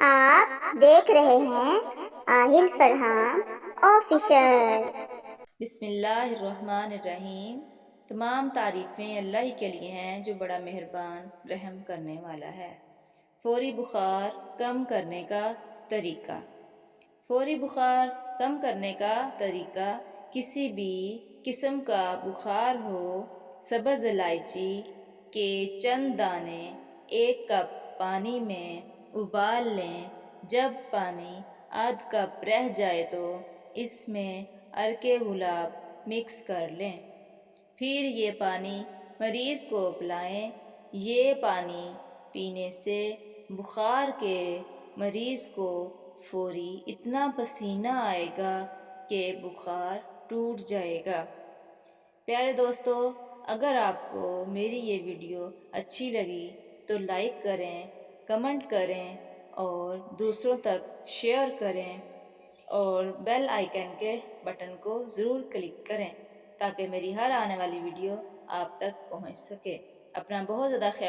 آپ دیکھ رہے ہیں آہل فرحان آفیشل۔ بسم اللہ الرحمن الرحیم۔ تمام تعریفیں اللہ ہی کے لیے ہیں جو بڑا مہربان رحم کرنے والا ہے۔ فوری بخار کم کرنے کا طریقہ۔ فوری بخار کم کرنے کا طریقہ: کسی بھی قسم کا بخار ہو، سبز الائچی کے چند دانے 1 کپ پانی میں ابال لیں۔ جب پانی آدھ کپ رہ جائے تو اس میں عرق گلاب مکس کر لیں، پھر یہ پانی مریض کو پلائیں۔ یہ پانی پینے سے بخار کے مریض کو فوری اتنا پسینہ آئے گا کہ بخار ٹوٹ جائے گا۔ پیارے دوستو، اگر آپ کو میری یہ ویڈیو اچھی لگی تو لائک کریں، کمنٹ کریں اور دوسروں تک شیئر کریں، اور بیل آئیکن کے بٹن کو ضرور کلک کریں تاکہ میری ہر آنے والی ویڈیو آپ تک پہنچ سکے۔ اپنا بہت زیادہ خیال